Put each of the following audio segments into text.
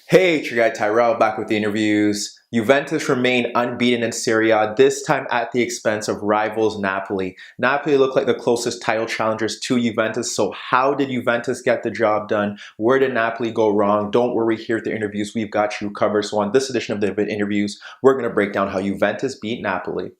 Hey, it's your guy Tyrrell back with the interviews. Juventus remained unbeaten in Serie A, this time at the expense of rivals Napoli. Napoli looked like the closest title challengers to Juventus, so how did Juventus get the job done? Where did Napoli go wrong? Don't worry, here at the interviews, we've got you covered. So on this edition of the interviews, we're going to break down how Juventus beat Napoli.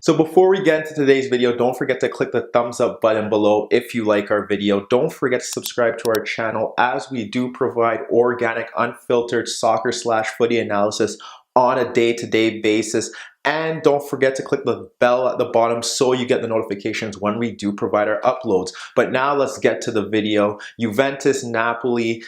So before we get into today's video, don't forget to click the thumbs up button below if you like our video. Don't forget to subscribe to our channel as we do provide organic, unfiltered soccer/footy analysis on a day-to-day basis. And don't forget to click the bell at the bottom so you get the notifications when we do provide our uploads. But now let's get to the video. Juventus, Napoli.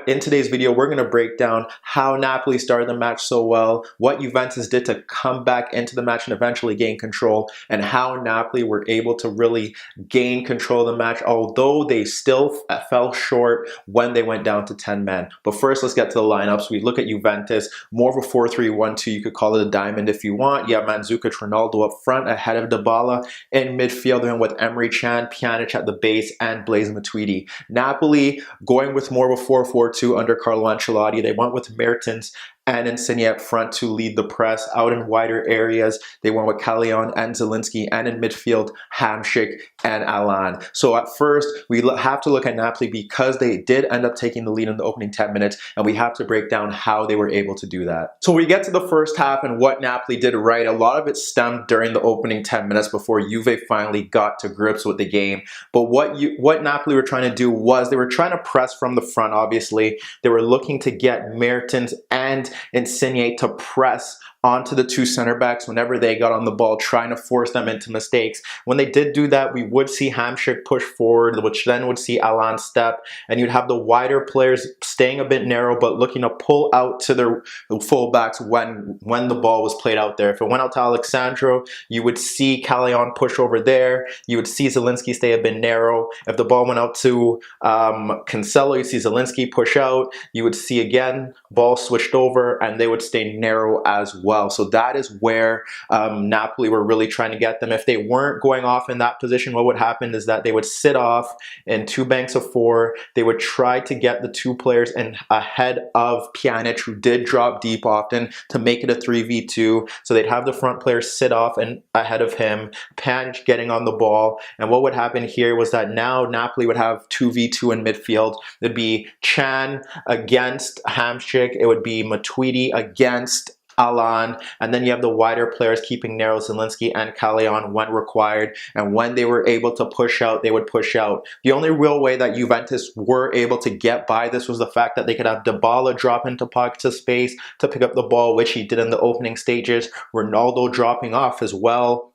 In today's video, we're going to break down how Napoli started the match so well, what Juventus did to come back into the match and eventually gain control, and how Napoli were able to really gain control of the match, although they still fell short when they went down to 10 men. But first, let's get to the lineups. We look at Juventus, more of a 4-3-1-2. You could call it a diamond if you want. You have Mandzukic, Ronaldo up front ahead of Dybala. In midfield, and with Emre Can, Pjanic at the base, and Blaise Matuidi. Napoli going with more of a 4-4-2 under Carlo Ancelotti. They went with Mertens and Insigne up front to lead the press. Out in wider areas, they went with Callejon and Zielinski, and in midfield, Hamšík and Alan. So at first, we have to look at Napoli because they did end up taking the lead in the opening 10 minutes, and we have to break down how they were able to do that. So we get to the first half and what Napoli did right. A lot of it stemmed during the opening 10 minutes before Juve finally got to grips with the game. But what Napoli were trying to do was they were trying to press from the front, obviously. They were looking to get Mertens and Insigne to press onto the two center backs whenever they got on the ball, trying to force them into mistakes. When they did do that, we would see Hamšík push forward, which then would see Alan step, and you'd have the wider players staying a bit narrow, but looking to pull out to their fullbacks when the ball was played out there. If it went out to Alexandro, you would see Callejon push over there. You would see Zielinski stay a bit narrow. If the ball went out to Cancelo, you see Zielinski push out. You would see again, ball switched over, and they would stay narrow as well. So that is where Napoli were really trying to get them. If they weren't going off in that position, what would happen is that they would sit off in two banks of four. They would try to get the two players in ahead of Pjanic, who did drop deep often, to make it a 3v2. So they'd have the front players sit off and ahead of him, Pjanic getting on the ball. And what would happen here was that now Napoli would have 2v2 in midfield. It'd be Can against Hamšík. It would be Matuidi against Alan, and then you have the wider players keeping narrow, Zielinski and Callejon when required, and when they were able to push out, they would push out. The only real way that Juventus were able to get by this was the fact that they could have Dybala drop into pockets of space to pick up the ball, which he did in the opening stages. Ronaldo dropping off as well,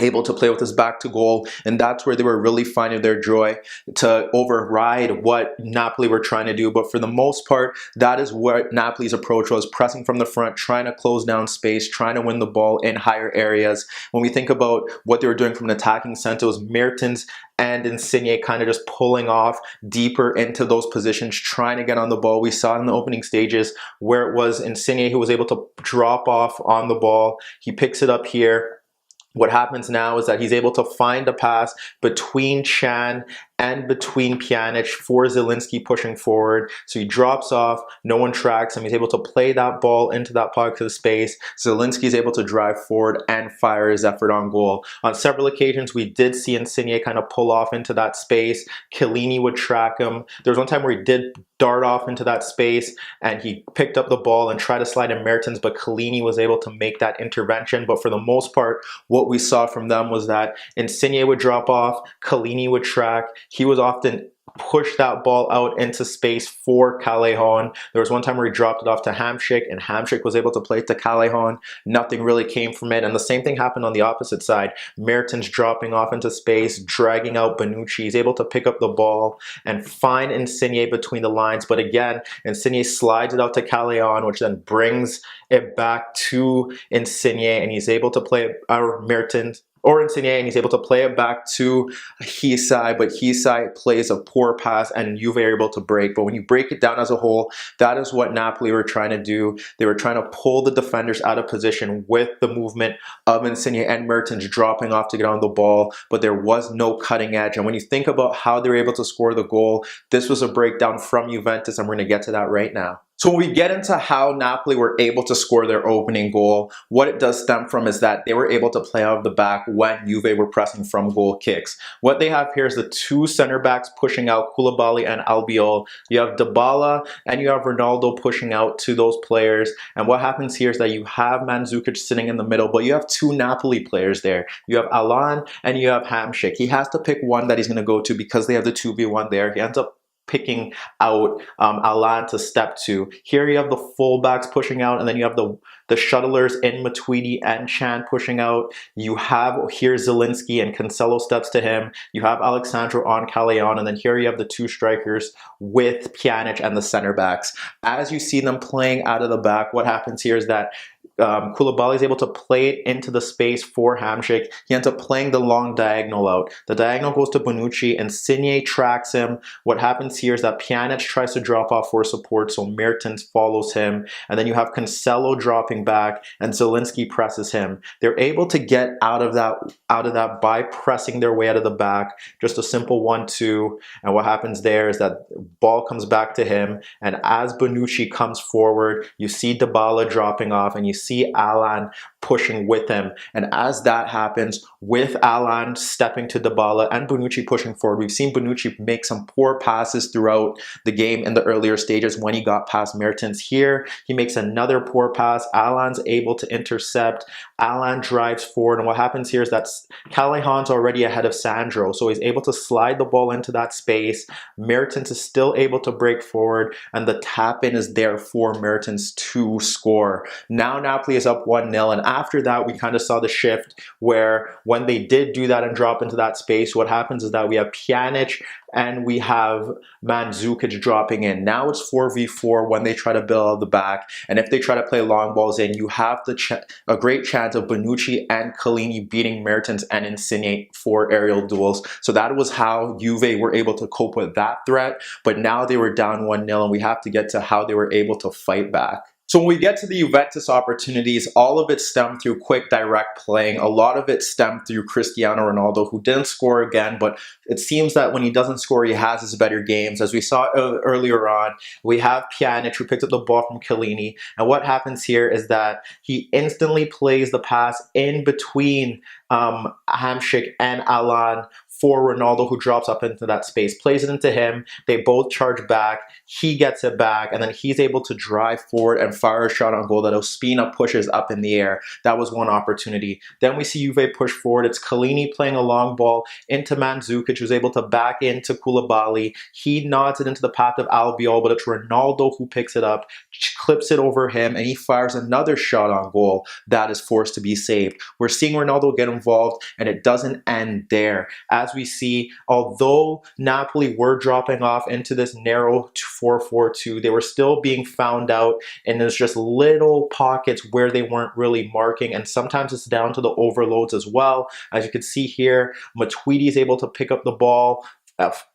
able to play with his back to goal, and that's where they were really finding their joy to override what Napoli were trying to do. But for the most part, that is what Napoli's approach was, pressing from the front, trying to close down space, trying to win the ball in higher areas. When we think about what they were doing from an attacking sense, it was Mertens and Insigne kind of just pulling off deeper into those positions, trying to get on the ball. We saw it in the opening stages where it was Insigne who was able to drop off on the ball. He picks it up here. What happens now is that he's able to find a pass between Can and between Pjanic for Zielinski pushing forward. So he drops off, no one tracks him. He's able to play that ball into that pocket of space. Zielinski's able to drive forward and fire his effort on goal. On several occasions, we did see Insigne kind of pull off into that space. Chiellini would track him. There was one time where he did dart off into that space and he picked up the ball and tried to slide in Mertens, but Chiellini was able to make that intervention. But for the most part, what we saw from them was that Insigne would drop off, Chiellini would track. He was often push that ball out into space for Callejon. There was one time where he dropped it off to Hamšík, and Hamšík was able to play it to Callejon. Nothing really came from it. And the same thing happened on the opposite side. Mertens dropping off into space, dragging out Bonucci. He's able to pick up the ball and find Insigne between the lines. But again, Insigne slides it out to Callejon, which then brings it back to Insigne, and he's able to play Mertens or Insigne, and he's able to play it back to Hisai, but Hisai plays a poor pass and Juve are able to break. But when you break it down as a whole, that is what Napoli were trying to do. They were trying to pull the defenders out of position with the movement of Insigne and Mertens dropping off to get on the ball, but there was no cutting edge. And when you think about how they were able to score the goal, this was a breakdown from Juventus, and we're going to get to that right now. So when we get into how Napoli were able to score their opening goal, what it does stem from is that they were able to play out of the back when Juve were pressing from goal kicks. What they have here is the two center backs pushing out, Koulibaly and Albiol. You have Dybala and you have Ronaldo pushing out to those players. And what happens here is that you have Mandzukic sitting in the middle, but you have two Napoli players there. You have Alan and you have Hamšík. He has to pick one that he's going to go to because they have the 2v1 there. He ends up picking out Alan to step to. Here you have the fullbacks pushing out, and then you have the shuttlers in Matuidi and Chan pushing out. You have here Zielinski and Cancelo steps to him. You have Alexandro on Callejon, and then here you have the two strikers with Pjanic and the center backs. As you see them playing out of the back, what happens here is that Koulibaly is able to play it into the space for Hamšík. He ends up playing the long diagonal out. The diagonal goes to Bonucci, and Insigne tracks him. What happens here is that Pjanic tries to drop off for support, so Mertens follows him. And then you have Cancelo dropping back, and Zielinski presses him. They're able to get out of that by pressing their way out of the back. Just a simple 1-2. And what happens there is that ball comes back to him, and as Bonucci comes forward, you see Dybala dropping off, and you see Alan pushing with him. And as that happens, with Alan stepping to Dybala and Bonucci pushing forward, we've seen Bonucci make some poor passes throughout the game in the earlier stages when he got past Mertens. Here, he makes another poor pass. Alan's able to intercept. Alan drives forward, and what happens here is that Callejon's already ahead of Sandro, so he's able to slide the ball into that space. Mertens is still able to break forward, and the tap-in is there for Mertens to score. Now Napoli is up 1-0, and after that, we kind of saw the shift where when they did do that and drop into that space, what happens is that we have Pjanic and we have Mandzukic dropping in. Now it's 4v4 when they try to build the back, and if they try to play long balls in, you have a great chance of Bonucci and Chiellini beating Mertens and Insigne for aerial duels. So that was how Juve were able to cope with that threat, but now they were down 1-0, and we have to get to how they were able to fight back. So when we get to the Juventus opportunities, all of it stemmed through quick, direct playing. A lot of it stemmed through Cristiano Ronaldo, who didn't score again, but it seems that when he doesn't score, he has his better games. As we saw earlier on, we have Pjanic, who picked up the ball from Chiellini, and what happens here is that he instantly plays the pass in between Hamšík and Alan for Ronaldo, who drops up into that space, plays it into him. They both charge back. He gets it back, and then he's able to drive forward and fire a shot on goal that Ospina pushes up in the air. That was one opportunity. Then we see Juve push forward. It's Chiellini playing a long ball into Mandzukic, who's able to back into Koulibaly. He nods it into the path of Albiol, but it's Ronaldo who picks it up, clips it over him, and he fires another shot on goal that is forced to be saved. We're seeing Ronaldo get involved, and it doesn't end there. As we see, although Napoli were dropping off into this narrow 4-4-2, they were still being found out, and there's just little pockets where they weren't really marking, and sometimes it's down to the overloads as well. As you can see here, Matuidi is able to pick up the ball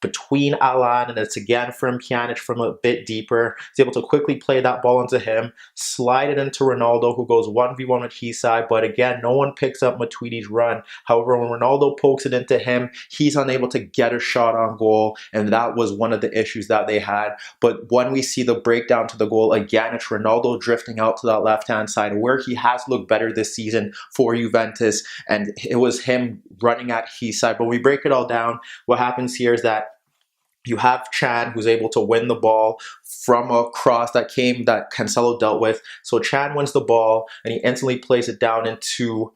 between Alan, and it's again from Pjanic from a bit deeper. He's able to quickly play that ball into him, slide it into Ronaldo, who goes 1v1 with Hisai, but again, no one picks up Matuidi's run. However, when Ronaldo pokes it into him, he's unable to get a shot on goal, and that was one of the issues that they had. But when we see the breakdown to the goal, again, it's Ronaldo drifting out to that left-hand side, where he has looked better this season for Juventus, and it was him running at Hisai. But we break it all down. What happens here is that you have Chan, who's able to win the ball from a cross that Cancelo dealt with. So Chan wins the ball, and he instantly plays it down into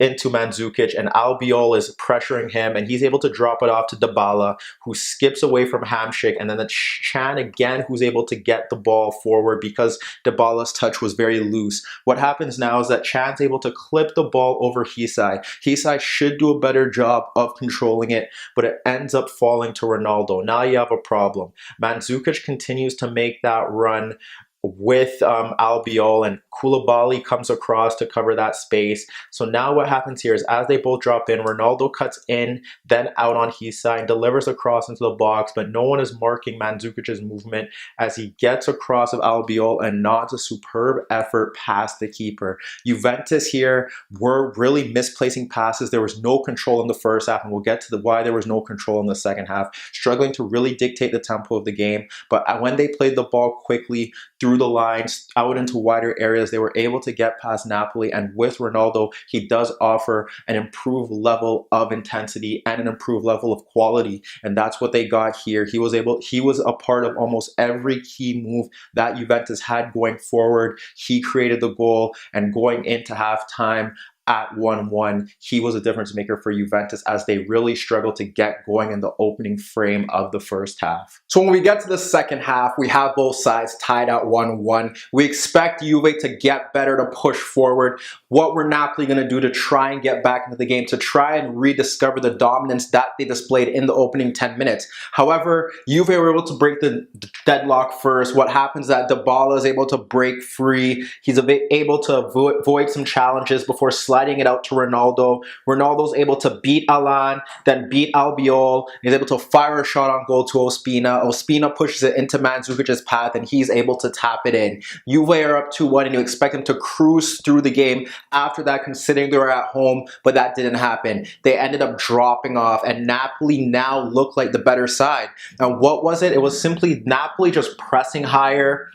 Mandzukic, and Albiol is pressuring him, and he's able to drop it off to Dybala, who skips away from Hamšík, and then the Chan again, who's able to get the ball forward because Dybala's touch was very loose. What happens now is that Chan's able to clip the ball over Hisai. Hisai should do a better job of controlling it, but it ends up falling to Ronaldo. Now you have a problem. Mandzukic continues to make that run with Albiol, and Koulibaly comes across to cover that space. So now what happens here is as they both drop in, Ronaldo cuts in, then out on his side, delivers across into the box, but no one is marking Mandzukic's movement as he gets across of Albiol and nods a superb effort past the keeper. Juventus here were really misplacing passes. There was no control in the first half, and we'll get to why there was no control in the second half, struggling to really dictate the tempo of the game. But when they played the ball quickly through the lines, out into wider areas, they were able to get past Napoli. And with Ronaldo, he does offer an improved level of intensity and an improved level of quality. And that's what they got here. He was a part of almost every key move that Juventus had going forward. He created the goal, and going into halftime at 1-1, he was a difference maker for Juventus as they really struggled to get going in the opening frame of the first half. So when we get to the second half, we have both sides tied at 1-1. We expect Juve to get better, to push forward. What were Napoli going to do to try and get back into the game, to try and rediscover the dominance that they displayed in the opening 10 minutes? However, Juve were able to break the deadlock first. What happens is that Dybala is able to break free. He's able to avoid some challenges before sliding it out to Ronaldo. Ronaldo's able to beat Alan, then beat Albiol. He's able to fire a shot on goal to Ospina. Ospina pushes it into Mandzukic's path, and he's able to tap it in. Juve are up 2-1, and you expect them to cruise through the game after that, considering they were at home, but that didn't happen. They ended up dropping off, and Napoli now looked like the better side. And what was it? It was simply Napoli just pressing higher,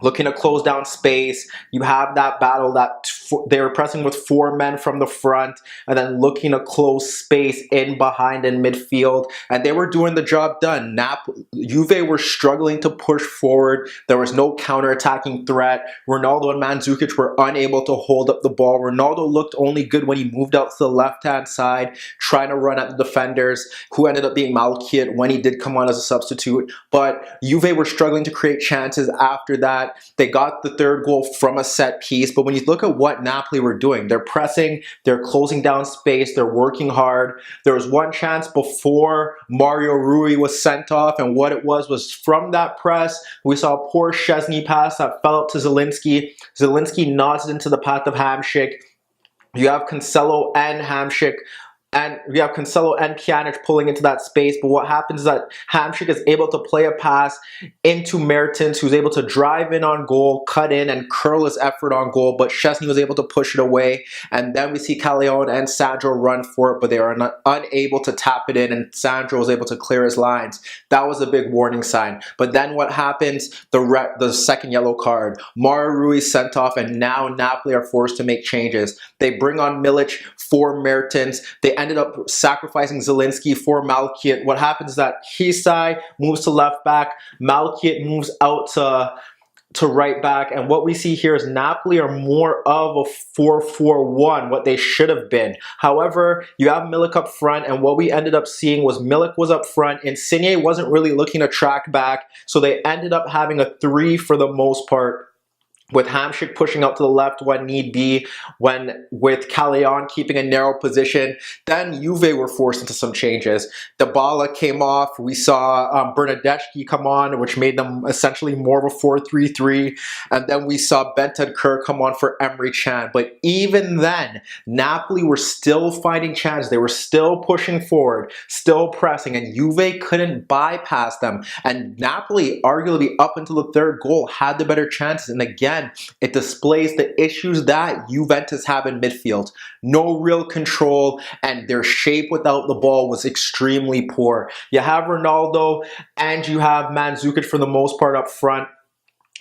looking to close down space. You have that battle that they were pressing with 4 men from the front and then looking to close space in behind in midfield. And they were doing the job done. Juve were struggling to push forward. There was no counter-attacking threat. Ronaldo and Mandzukic were unable to hold up the ball. Ronaldo looked only good when he moved out to the left-hand side, trying to run at the defenders, who ended up being Malkiet when he did come on as a substitute. But Juve were struggling to create chances after that. They got the third goal from a set piece, but when you look at what Napoli were doing, they're pressing, they're closing down space, they're working hard. There was one chance before Mario Rui was sent off, and what it was from that press, we saw a poor Szczesny pass that fell out to Zielinski. Zielinski nods it into the path of Hamšík. You have Cancelo and Hamšík, and we have Cancelo and Pjanic pulling into that space. But what happens is that Hamšík is able to play a pass into Mertens, who's able to drive in on goal, cut in, and curl his effort on goal. But Szczesny was able to push it away. And then we see Callejon and Sandro run for it, but they are unable to tap it in, and Sandro was able to clear his lines. That was a big warning sign. But then what happens? The second yellow card. Mario Rui sent off, and now Napoli are forced to make changes. They bring on Milic for Mertens. They ended up sacrificing Zielinski for Malkiet. What happens is that Hisai moves to left back, Malkiet moves out to right back, and what we see here is Napoli are more of a 4-4-1, what they should have been. However, you have Milik up front, and what we ended up seeing was Milik was up front, and Insigne wasn't really looking to track back, so they ended up having a 3 for the most part, with Hamšík pushing out to the left when need be, with Callejon keeping a narrow position. Then Juve were forced into some changes. Dybala came off. We saw Bernardeschi come on, which made them essentially more of a 4-3-3. And then we saw Bentancur come on for Emre Can. But even then, Napoli were still finding chances. They were still pushing forward, still pressing, and Juve couldn't bypass them. And Napoli, arguably up until the third goal, had the better chances. And again, it displays the issues that Juventus have in midfield. No real control, and their shape without the ball was extremely poor. You have Ronaldo and you have Mandzukic for the most part up front.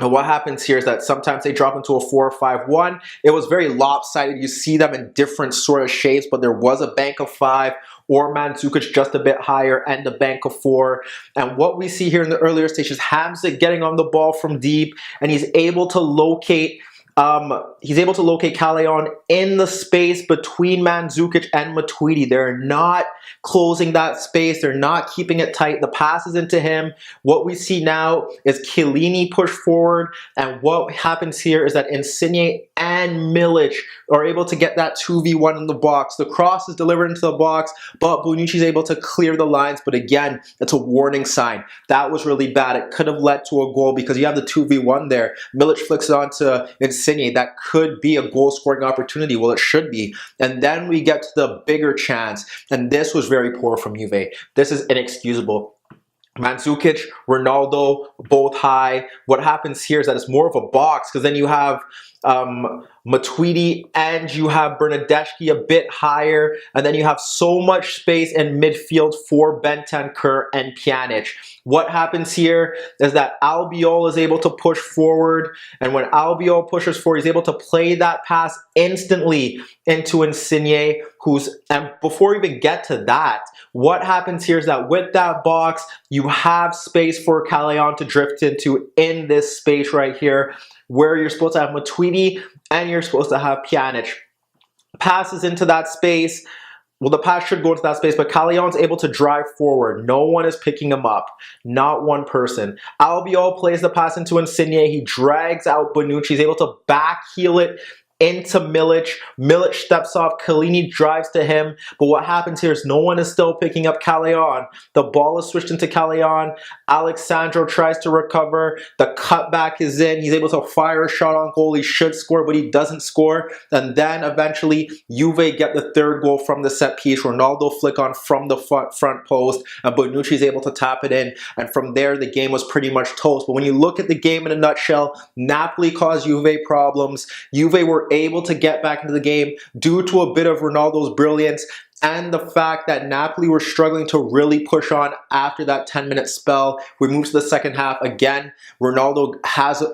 And what happens here is that sometimes they drop into a 4-5-1. It was very lopsided. You see them in different sort of shapes, but there was a bank of 5 or Mandzukic just a bit higher and a bank of 4. And what we see here in the earlier stages, Hamza getting on the ball from deep, and he's able to locate He's able to locate Callejon in the space between Mandzukic and Matuidi. They're not closing that space. They're not keeping it tight. The pass is into him. What we see now is Chiellini push forward, and what happens here is that Insigne and Milic are able to get that 2v1 in the box. The cross is delivered into the box, but Bonucci is able to clear the lines. But again, it's a warning sign. That was really bad. It could have led to a goal because you have the 2v1 there. Milic flicks it onto Insigne. That could be a goal-scoring opportunity. Well, it should be. And then we get to the bigger chance. And this was very poor from Juve. This is inexcusable. Mandzukic, Ronaldo, both high. What happens here is that it's more of a box because then you have Matuidi and you have Bernardeschi a bit higher, and then you have so much space in midfield for Bentancur and Pjanic. What happens here is that Albiol is able to push forward, and when Albiol pushes forward, he's able to play that pass instantly into Insigne, and before we even get to that, what happens here is that with that box, you have space for Callejon to drift into in this space right here, where you're supposed to have Matuidi and you're supposed to have Pjanic. Passes into that space. Well, the pass should go into that space, but Callejon's able to drive forward. No one is picking him up. Not one person. Albiol plays the pass into Insigne. He drags out Bonucci. He's able to back heel it into Milic. Milic steps off. Chiellini drives to him. But what happens here is no one is still picking up Callejon. The ball is switched into Callejon. Alexandro tries to recover. The cutback is in. He's able to fire a shot on goal. He should score, but he doesn't score. And then eventually, Juve get the third goal from the set piece. Ronaldo flick on from the front post, and Bonucci is able to tap it in. And from there, the game was pretty much toast. But when you look at the game in a nutshell, Napoli caused Juve problems. Juve were able to get back into the game due to a bit of Ronaldo's brilliance and the fact that Napoli were struggling to really push on after that 10-minute spell. We move to the second half. Again, Ronaldo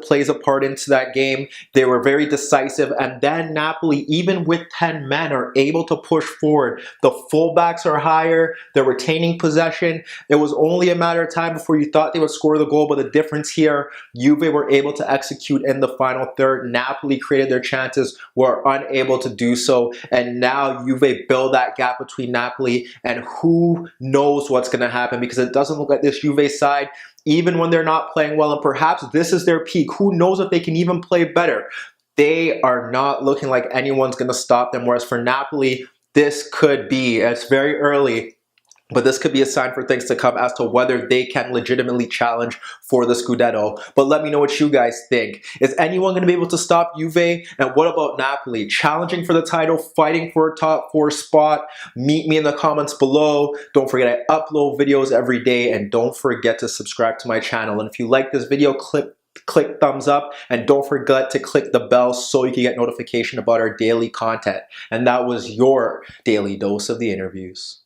plays a part into that game. They were very decisive, and then Napoli, even with 10 men, are able to push forward. The fullbacks are higher. They're retaining possession. It was only a matter of time before you thought they would score the goal, but the difference here, Juve were able to execute in the final third. Napoli created their chances, were unable to do so, and now Juve build that gap between Napoli, and who knows what's going to happen, because it doesn't look like this Juve side, even when they're not playing well, and perhaps this is their peak. Who knows if they can even play better? They are not looking like anyone's going to stop them, whereas for Napoli, this could be, it's very early, but this could be a sign for things to come as to whether they can legitimately challenge for the Scudetto. But let me know what you guys think. Is anyone going to be able to stop Juve? And what about Napoli? Challenging for the title, fighting for a top 4 spot? Meet me in the comments below. Don't forget I upload videos every day, and don't forget to subscribe to my channel. And if you like this video, click thumbs up, and don't forget to click the bell so you can get notification about our daily content. And that was your daily dose of the interviews.